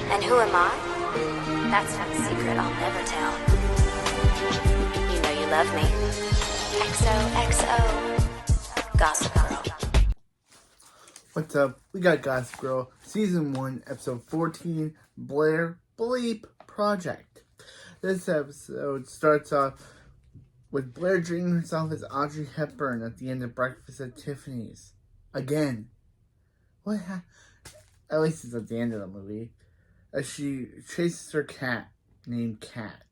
And who am I? That's not a secret I'll never tell. You know you love me. XOXO. Gossip Girl. What's up? We got Gossip Girl, Season 1, Episode 14, Blair Bleep Project. This episode starts off with Blair dreaming herself as Audrey Hepburn at the end of Breakfast at Tiffany's. Again. At least it's at the end of the movie. As she chases her cat, named Cat.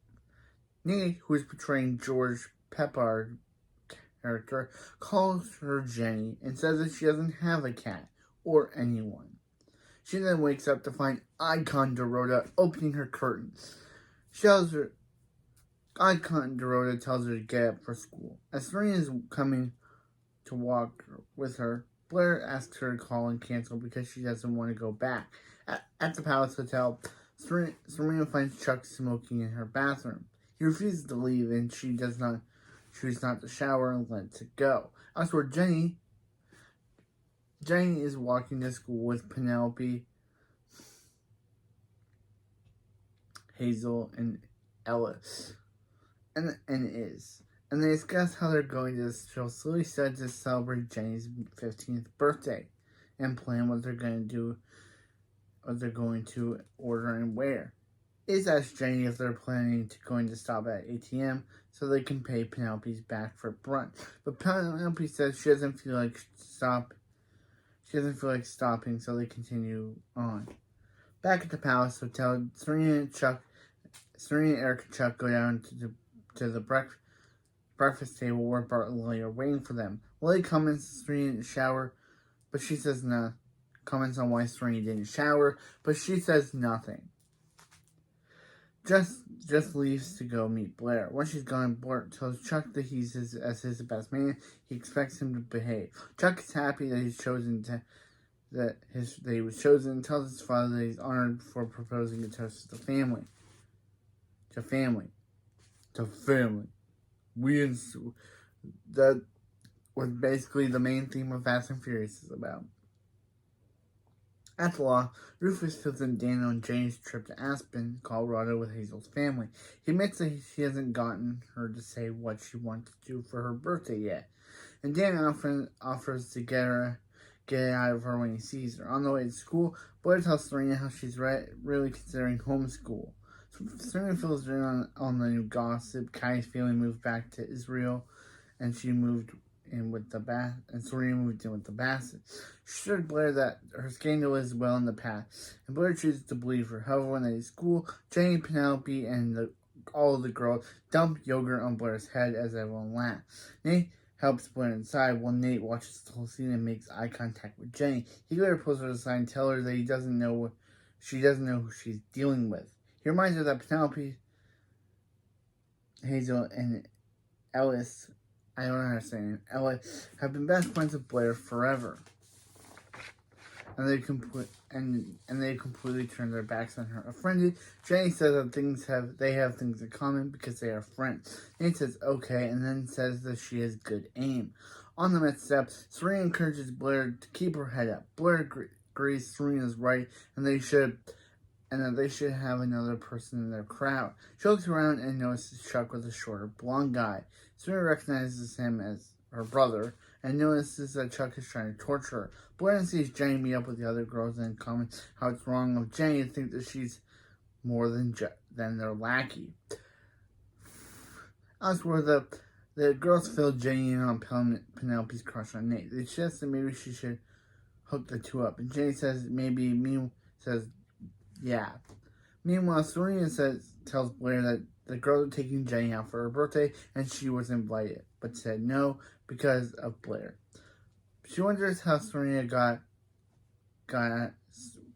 Nate, who is portraying George Peppard character, calls her Jenny and says that she doesn't have a cat or anyone. She then wakes up to find Icon Dorota opening her curtain. Icon Dorota tells her to get up for school. As Serena is coming to walk with her, Blair asks her to call and cancel because she doesn't want to go back. At the Palace Hotel, Serena finds Chuck smoking in her bathroom. He refuses to leave and she does not choose not to shower and lets it go. As for Jenny is walking to school with Penelope, Hazel, and Ellis. And they discuss how they're going to slowly start to celebrate Jenny's 15th birthday and plan what they're going to order and wear. Is asked Jenny if they're planning to going to stop at ATM so they can pay Penelope's back for brunch. But Penelope says she doesn't feel like stopping, so they continue on. Back at the Palace Hotel, Serena, Eric, and Chuck go down to the breakfast table where Bart and Lily are waiting for them. Lily comments Serena didn't shower, but she says no. Comments on why Serena didn't shower, but she says nothing. Just leaves to go meet Blair. When she's gone, Blair tells Chuck that he's his best man. He expects him to behave. Chuck is happy that he was chosen, and tells his father that he's honored for proposing a toast to family. That was basically the main theme of Fast and Furious is about. At the law, Rufus fills in Daniel and Jane's trip to Aspen, Colorado with Hazel's family. He admits that he hasn't gotten her to say what she wants to do for her birthday yet. And Daniel offers to get it out of her when he sees her. On the way to school, Blair tells Serena how she's really considering homeschool. Serena fills in on the new gossip. Kai's family moved back to Israel, and Serena moved in with the Bassett's. She assured Blair that her scandal is well in the past, and Blair chooses to believe her. However, when they leave school, Jenny, Penelope, and all of the girls dump yogurt on Blair's head as everyone laughs. Nate helps Blair inside while Nate watches the whole scene and makes eye contact with Jenny. He later pulls her aside and tells her that she doesn't know who she's dealing with. He reminds her that Penelope, Hazel, and Ellis, I don't know how to say it, Ellis, have been best friends with Blair forever. And they completely turn their backs on her. Offended, Jenny says that they have things in common because they are friends. Nate says okay, and then says that she has good aim. On the next step, Serena encourages Blair to keep her head up. Blair agrees Serena's right, and that they should have another person in their crowd. She looks around and notices Chuck with a shorter blonde guy. Serena recognizes him as her brother and notices that Chuck is trying to torture her. Blair sees Jenny meet up with the other girls and comments how it's wrong of Jenny to think that she's more than their lackey. As for the girls fill Jenny in on Penelope's crush on Nate. They suggest that maybe she should hook the two up, and Jenny says yeah. Meanwhile, Serena tells Blair that the girls are taking Jenny out for her birthday and she was invited, but said no because of Blair. She wonders how Serena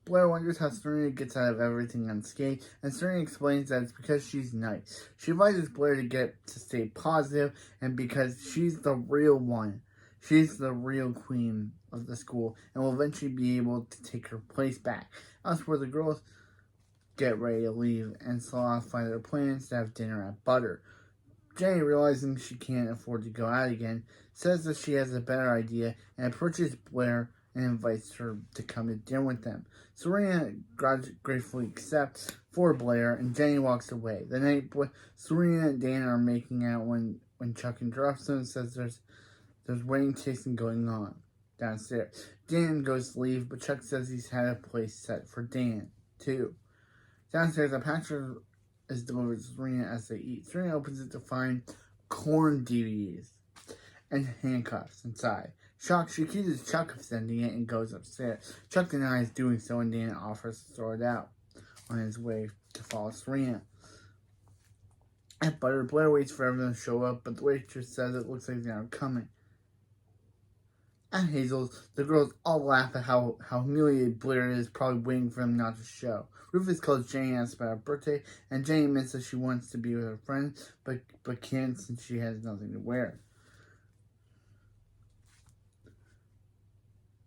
Blair wonders how Serena gets out of everything unscathed, and Serena explains that it's because she's nice. She advises Blair to stay positive, and because she's the real one. She's the real queen of the school, and will eventually be able to take her place back. As for the girls, get ready to leave and solidify their plans to have dinner at Butter. Jenny, realizing she can't afford to go out again, says that she has a better idea and approaches Blair and invites her to come to dinner with them. Serena gratefully accepts for Blair, and Jenny walks away. The night Serena and Dan are making out when Chuck interrupts them and says there's wedding chasing going on downstairs. Dan goes to leave, but Chuck says he's had a place set for Dan, too. Downstairs, a package is delivered to Serena as they eat. Serena opens it to find corn DVDs and handcuffs inside. Shocked, she accuses Chuck of sending it and goes upstairs. Chuck denies doing so, and Dan offers to throw it out on his way to follow Serena. At Butter, Blair waits for everyone to show up, but the waitress says it looks like they're not coming. At Hazel's, the girls all laugh at how humiliated Blair is, probably waiting for him not to show. Rufus calls Jane and asks about her birthday, and Jane admits that she wants to be with her friends, but can't since she has nothing to wear.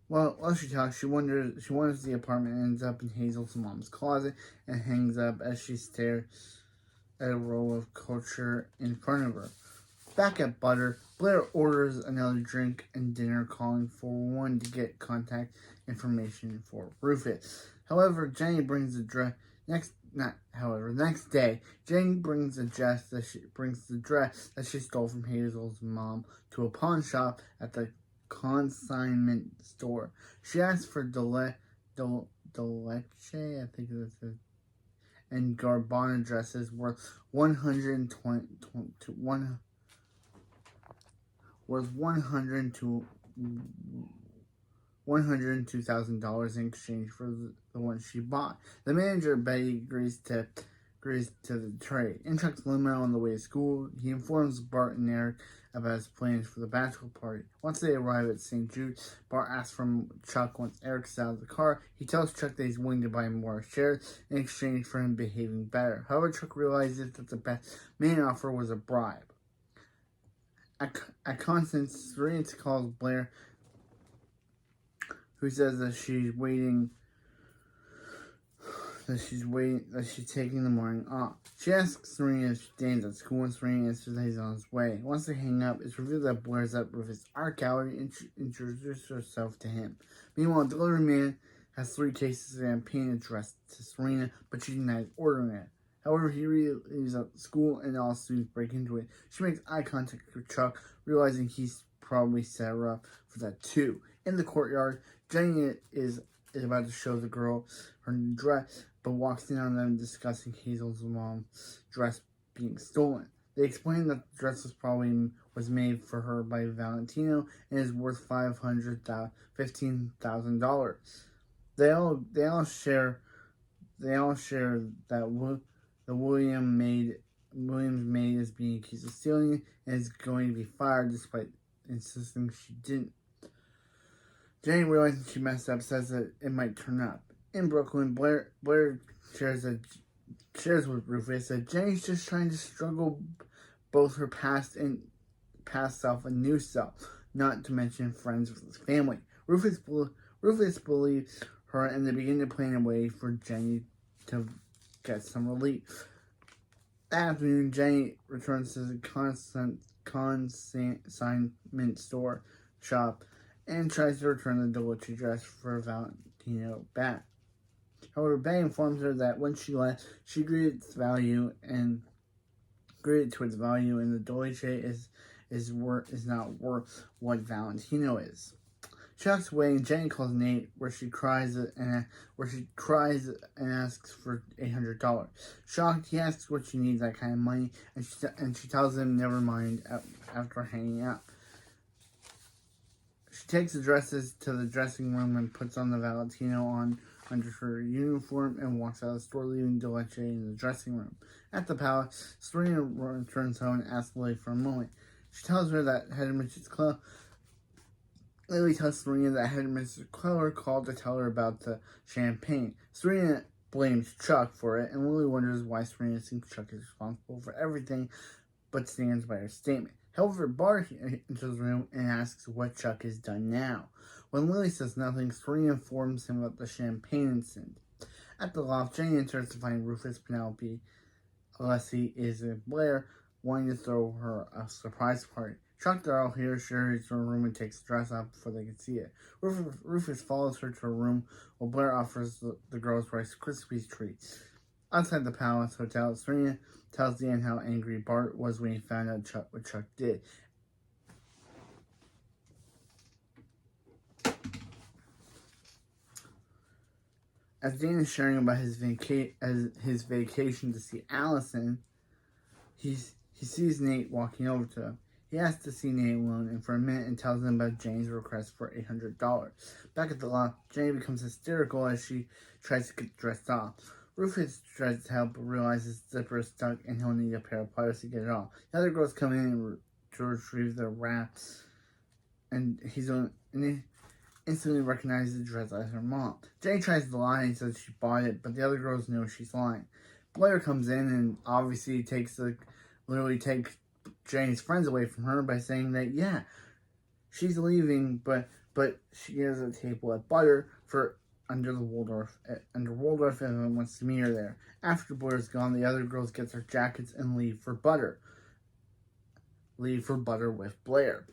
Well, while she talks, she wonders the apartment ends up in Hazel's mom's closet and hangs up as she stares at a roll of culture in front of her. Back at Butter, Blair orders another drink and dinner, calling for one to get contact information for Rufus. However, Jenny brings the dress next day, Jenny brings the dress that she stole from Hazel's mom to a pawn shop at the consignment store. She asks for Deleche, I think it is, and Gabbana dresses worth $102,000 in exchange for the one she bought. The manager, Betty, agrees to the trade. In Chuck's limo on the way to school, he informs Bart and Eric about his plans for the bachelor party. Once they arrive at St. Jude, Bart asks from Chuck once Eric's out of the car. He tells Chuck that he's willing to buy more shares in exchange for him behaving better. However, Chuck realizes that the main offer was a bribe. At Constance, Serena calls Blair, who says that she's taking the morning off. She asks Serena if Dan's at school, and Serena answers that he's on his way. Once they hang up, it's revealed that Blair's at Rufus' art gallery and introduces herself to him. Meanwhile, the delivery man has 3 cases of champagne addressed to Serena, but she denies ordering it. However, he leaves at school and all students break into it. She makes eye contact with Chuck, realizing he's probably set her up for that too. In the courtyard, Jenny is about to show the girl her new dress, but walks in on them discussing Hazel's mom's dress being stolen. They explain that the dress was made for her by Valentino and is worth $15,000. They all share that Williams' maid is being accused of stealing it and is going to be fired despite insisting she didn't. Jenny, realizing she messed up, says that it might turn up. In Brooklyn, Blair shares with Rufus that Jenny's just trying to struggle both her past self and new self, not to mention friends with his family. Rufus believes her, and they begin to plan a way for Jenny to get some relief. That afternoon, Jenny returns to the consignment store shop and tries to return the Dolce dress for Valentino back. However, Betty informs her that when she left, she agreed to its value, and the Dolce is not worth what Valentino is. She walks away, and Jenny calls Nate, where she cries and asks for $800. Shocked, he asks what she needs that kind of money, and she tells him never mind after hanging out. She takes the dresses to the dressing room and puts on the Valentino under her uniform and walks out of the store, leaving Dolce in the dressing room. At the palace, Serena returns home and asks Lily for a moment. She tells her that head Mrs. Clover. Lily tells Serena that head Mrs. Clover called to tell her about the champagne. Serena blames Chuck for it, and Lily wonders why Serena thinks Chuck is responsible for everything, but stands by her statement. However, Bart enters the room and asks what Chuck has done now. When Lily says nothing, Serena informs him about the champagne incident. At the loft, Jenny enters to find Rufus, Penelope, Alessi, and Blair wanting to throw her a surprise party. Shocked that all here, she hurries to her room and takes the dress off before they can see it. Rufus follows her to her room while Blair offers the girls Rice Krispies treats. Outside the Palace Hotel, Serena tells Dan how angry Bart was when he found out what Chuck did. As Dan is sharing about his vacation to see Allison, he sees Nate walking over to him. He asks to see Nate alone and for a minute and tells him about Jenny's request for $800. Back at the loft, Jenny becomes hysterical as she tries to get dressed off. Rufus tries to help but realizes the zipper is stuck and he'll need a pair of pliers to get it off. The other girls come in to retrieve their wraps, and he instantly recognizes the dress as her mom. Jenny tries to lie and says she bought it, but the other girls know she's lying. Blair comes in and obviously literally takes Jenny's friends away from her by saying that, yeah, she's leaving, but she has a table at Butter for under Waldorf and wants to meet her there. After Blair's gone, the other girls get their jackets and leave for Butter with Blair.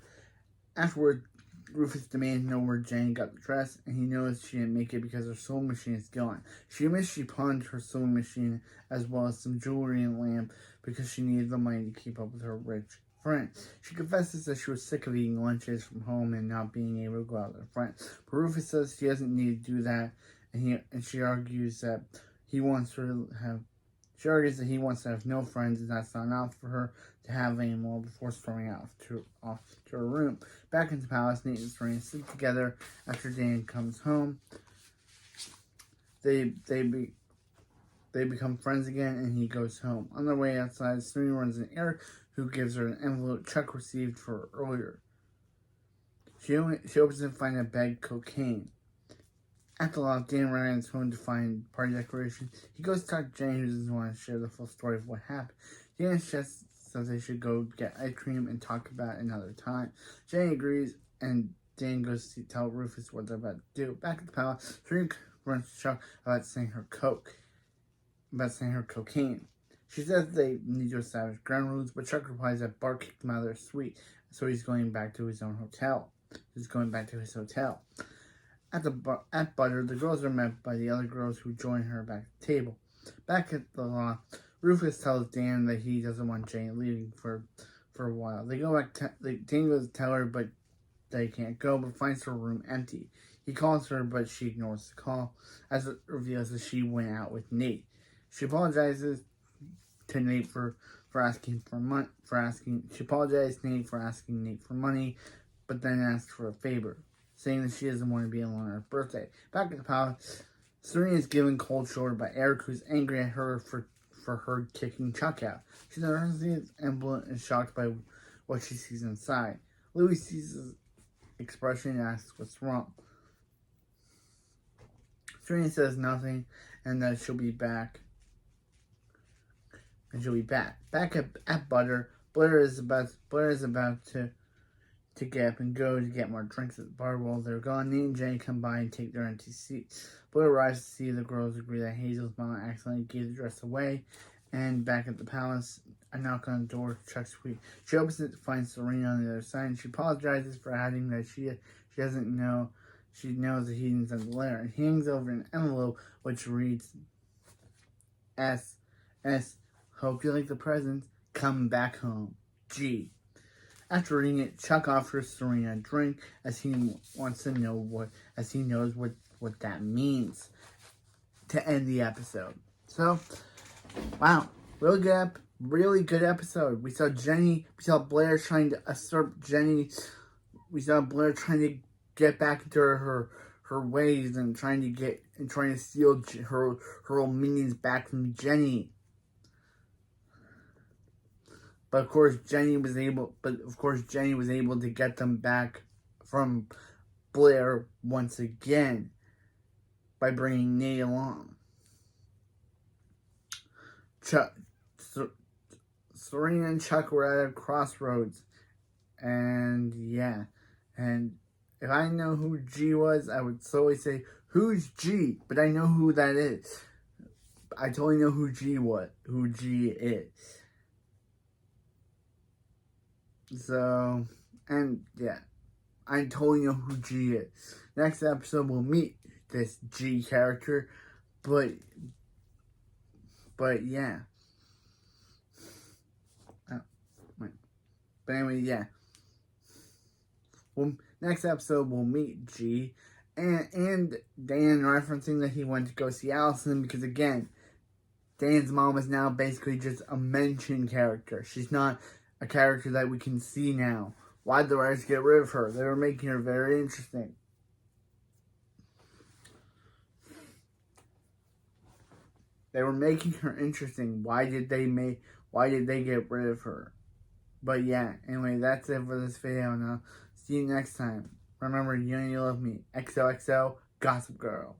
Afterward, Rufus demands to know where Jenny got the dress, and he knows she didn't make it because her sewing machine is gone. She admits she pawned her sewing machine as well as some jewelry and lamp because she needed the money to keep up with her rich friend. She confesses that she was sick of eating lunches from home and not being able to go out with her friends. But Rufus says she doesn't need to do that, and she argues that he wants to have no friends, and that's not enough for her to have any more before storming off to her room. Back in the palace, Nate and Serena sit together after Dan comes home. They become friends again, and he goes home. On their way outside, Serena runs into Eric, who gives her an envelope Chuck received for her earlier. She opens it and finds a bag of cocaine. At the loft, Dan runs home to find party decorations. He goes to talk to Jenny, who doesn't want to share the full story of what happened. Dan suggests they should go get ice cream and talk about it another time. Jenny agrees, and Dan goes to tell Rufus what they're about to do. Back at the palace, Serena runs to Chuck about saying her cocaine. She says they need to establish ground rules, but Chuck replies that Bart kicked him out of their suite, so he's going back to his hotel. At Butter, the girls are met by the other girls who join her back at the table. Back at the loft, Rufus tells Dan that he doesn't want Jane leaving for a while. They go back. Dan goes to tell her, but they can't go, but finds her room empty. He calls her, but she ignores the call, as it reveals that she went out with Nate. She apologizes to Nate for asking for money. She apologized to Nate for asking Nate for money, but then asked for a favor, saying that she doesn't want to be alone on her birthday. Back at the palace, Serena is given cold shoulder by Eric, who's angry at her for her kicking Chuck out. She turns the envelope and is shocked by what she sees inside. Louis sees his expression and asks what's wrong. Serena says nothing and that she'll be back. Back at Butter, Blair is about to get up and go to get more drinks at the bar. While they're gone, Nate and Jenny come by and take their empty seats. Blair arrives to see the girls agree that Hazel's mom accidentally gave the dress away. And back at the palace, a knock on the door to Chuck's suite. She opens it to find Serena on the other side, and she apologizes for adding that she doesn't know. She knows that he didn't send the letter, and he hangs over an envelope which reads, S. Hope you like the presents. Come back home. G. After reading it, Chuck offers Serena a drink as he knows what that means to end the episode. So, wow, really good episode. We saw Blair trying to usurp Jenny. We saw Blair trying to get back into her ways and trying to steal her old minions back from Jenny. But of course, Jenny was able to get them back from Blair once again by bringing Nate along. Serena and Chuck were at a crossroads, and if I know who G was, I would slowly say, "Who's G?" But I know who that is. I totally know who G is. So, And yeah, I totally know who G is. Next episode we'll meet this G character, but yeah. Wait. But anyway, yeah. Well, next episode we'll meet G, and Dan referencing that he went to go see Allison because again, Dan's mom is now basically just a mentioned character. She's not a character that we can see now. Why'd the writers get rid of her? They were making her very interesting. They were making her interesting. Why did they get rid of her? But yeah, anyway, that's it for this video now. See you next time. Remember, you know you love me. XOXO, Gossip Girl.